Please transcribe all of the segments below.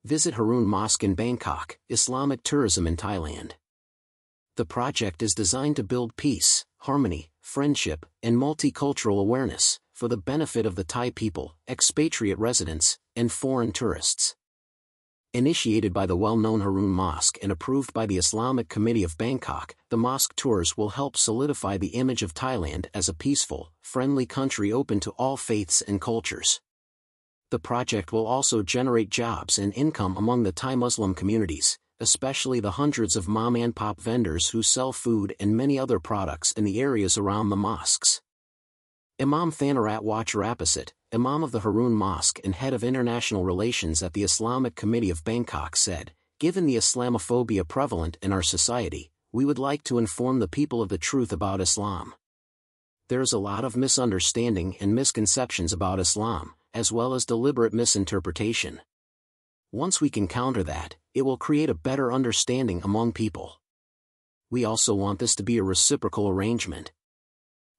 Visit Haroon Mosque in Bangkok, Islamic tourism in Thailand. The project is designed to build peace, harmony, friendship, and multicultural awareness, for the benefit of the Thai people, expatriate residents, and foreign tourists. Initiated by the well-known Haroon Mosque and approved by the Islamic Committee of Bangkok, the mosque tours will help solidify the image of Thailand as a peaceful, friendly country open to all faiths and cultures. The project will also generate jobs and income among the Thai Muslim communities, especially the hundreds of mom-and-pop vendors who sell food and many other products in the areas around the mosques. Imam Thanarat Wacharapasat, Imam of the Haroon Mosque and head of international relations at the Islamic Committee of Bangkok said, "Given the Islamophobia prevalent in our society, we would like to inform the people of the truth about Islam. There is a lot of misunderstanding and misconceptions about Islam, as well as deliberate misinterpretation. Once we can counter that, it will create a better understanding among people. We also want this to be a reciprocal arrangement.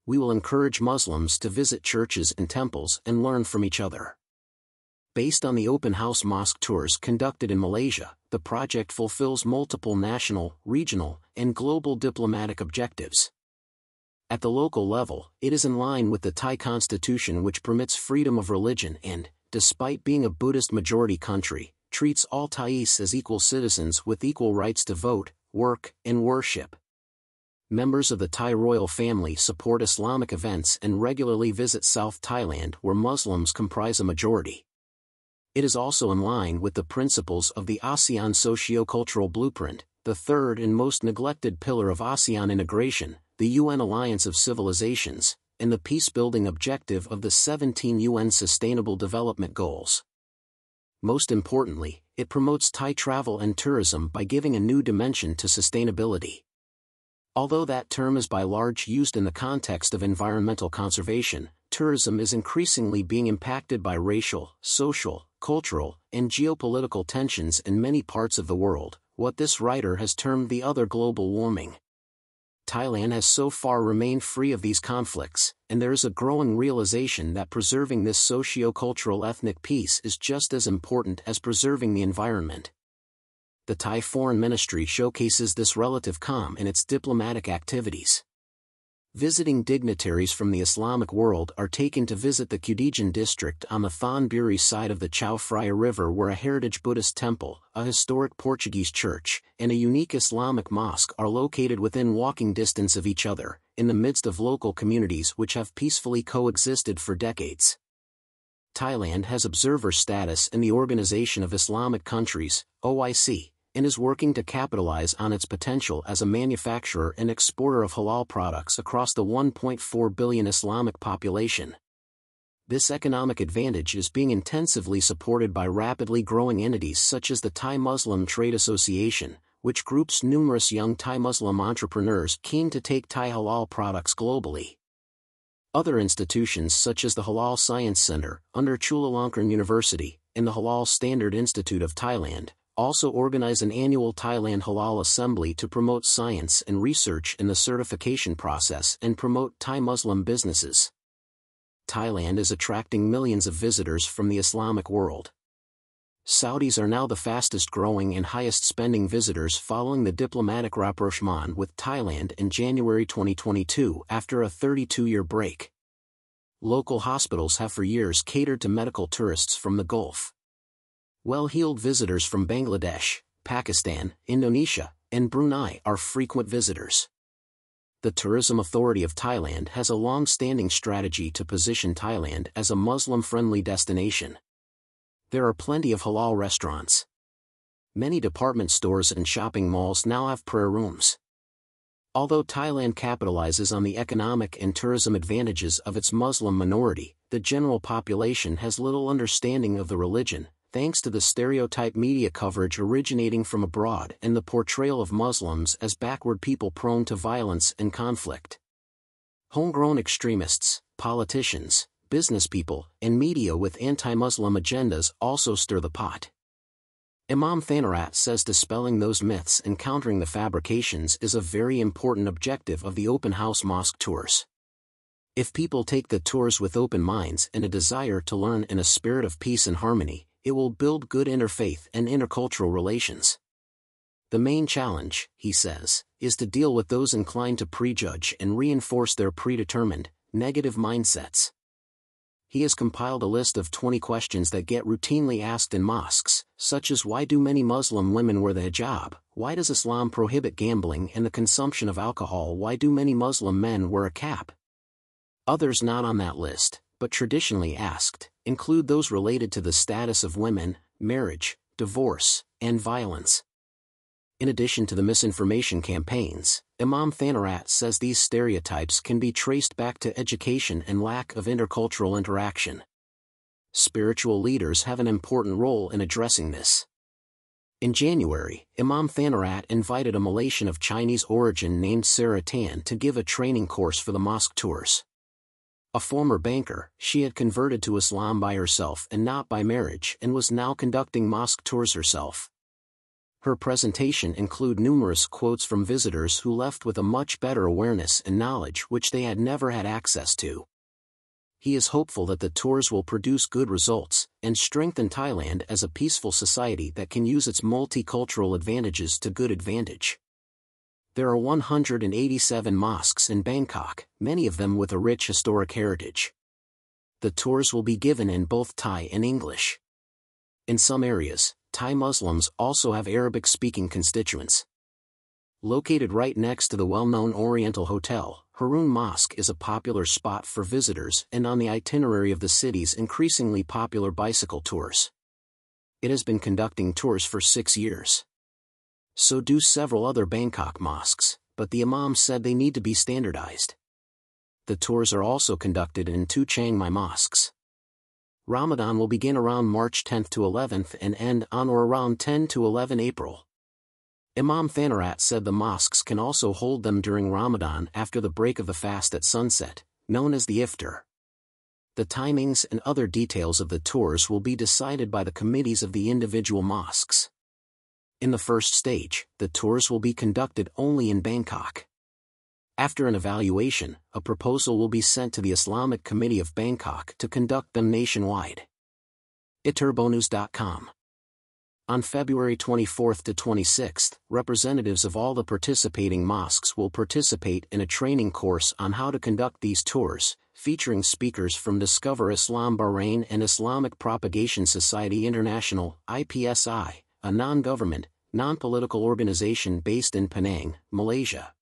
We will encourage Muslims to visit churches and temples and learn from each other." Based on the open house mosque tours conducted in Malaysia, the project fulfills multiple national, regional, and global diplomatic objectives. At the local level, it is in line with the Thai constitution, which permits freedom of religion and, despite being a Buddhist majority country, treats all Thais as equal citizens with equal rights to vote, work, and worship. Members of the Thai royal family support Islamic events and regularly visit South Thailand, where Muslims comprise a majority. It is also in line with the principles of the ASEAN Socio-Cultural Blueprint, the third and most neglected pillar of ASEAN integration, the UN Alliance of Civilizations, and the peace-building objective of the 17 UN Sustainable Development Goals. Most importantly, it promotes Thai travel and tourism by giving a new dimension to sustainability. Although that term is by large used in the context of environmental conservation, tourism is increasingly being impacted by racial, social, cultural, and geopolitical tensions in many parts of the world, what this writer has termed the other global warming. Thailand has so far remained free of these conflicts, and there is a growing realization that preserving this socio-cultural ethnic peace is just as important as preserving the environment. The Thai Foreign Ministry showcases this relative calm in its diplomatic activities. Visiting dignitaries from the Islamic world are taken to visit the Kudajan district on the Thon Buri side of the Chao Phraya River, where a heritage Buddhist temple, a historic Portuguese church, and a unique Islamic mosque are located within walking distance of each other, in the midst of local communities which have peacefully coexisted for decades. Thailand has observer status in the Organization of Islamic Countries, OIC, and is working to capitalize on its potential as a manufacturer and exporter of halal products across the 1.4 billion Islamic population. This economic advantage is being intensively supported by rapidly growing entities such as the Thai Muslim Trade Association, which groups numerous young Thai Muslim entrepreneurs keen to take Thai halal products globally. Other institutions such as the Halal Science Center, under Chulalongkorn University, and the Halal Standard Institute of Thailand, also organize an annual Thailand Halal Assembly to promote science and research in the certification process and promote Thai Muslim businesses. Thailand is attracting millions of visitors from the Islamic world. Saudis are now the fastest growing and highest spending visitors following the diplomatic rapprochement with Thailand in January 2022 after a 32-year break. Local hospitals have for years catered to medical tourists from the Gulf. Well-heeled visitors from Bangladesh, Pakistan, Indonesia, and Brunei are frequent visitors. The Tourism Authority of Thailand has a long-standing strategy to position Thailand as a Muslim-friendly destination. There are plenty of halal restaurants. Many department stores and shopping malls now have prayer rooms. Although Thailand capitalizes on the economic and tourism advantages of its Muslim minority, the general population has little understanding of the religion, thanks to the stereotype media coverage originating from abroad and the portrayal of Muslims as backward people prone to violence and conflict. Homegrown extremists, politicians, businesspeople, and media with anti-Muslim agendas also stir the pot. Imam Thanarat says dispelling those myths and countering the fabrications is a very important objective of the open house mosque tours. If people take the tours with open minds and a desire to learn in a spirit of peace and harmony, it will build good interfaith and intercultural relations. The main challenge, he says, is to deal with those inclined to prejudge and reinforce their predetermined, negative mindsets. He has compiled a list of 20 questions that get routinely asked in mosques, such as why do many Muslim women wear the hijab, why does Islam prohibit gambling and the consumption of alcohol, why do many Muslim men wear a cap? Others not on that list, but traditionally asked, include those related to the status of women, marriage, divorce, and violence. In addition to the misinformation campaigns, Imam Thanarat says these stereotypes can be traced back to education and lack of intercultural interaction. Spiritual leaders have an important role in addressing this. In January, Imam Thanarat invited a Malaysian of Chinese origin named Sarah Tan to give a training course for the mosque tours. A former banker, she had converted to Islam by herself and not by marriage and was now conducting mosque tours herself. Her presentation included numerous quotes from visitors who left with a much better awareness and knowledge which they had never had access to. He is hopeful that the tours will produce good results and strengthen Thailand as a peaceful society that can use its multicultural advantages to good advantage. There are 187 mosques in Bangkok, many of them with a rich historic heritage. The tours will be given in both Thai and English. In some areas, Thai Muslims also have Arabic-speaking constituents. Located right next to the well-known Oriental Hotel, Haroon Mosque is a popular spot for visitors and on the itinerary of the city's increasingly popular bicycle tours. It has been conducting tours for 6 years. So do several other Bangkok mosques, but the Imam said they need to be standardized. The tours are also conducted in 2 Chiang Mai mosques. Ramadan will begin around March 10 to 11 and end on or around 10 to 11 April. Imam Thanarat said the mosques can also hold them during Ramadan after the break of the fast at sunset, known as the iftar. The timings and other details of the tours will be decided by the committees of the individual mosques. In the first stage, the tours will be conducted only in Bangkok. After an evaluation, a proposal will be sent to the Islamic Committee of Bangkok to conduct them nationwide. iturbonus.com. On February 24 to 26, representatives of all the participating mosques will participate in a training course on how to conduct these tours, featuring speakers from Discover Islam Bahrain and Islamic Propagation Society International, IPSI, a non-government, non-political organization based in Penang, Malaysia.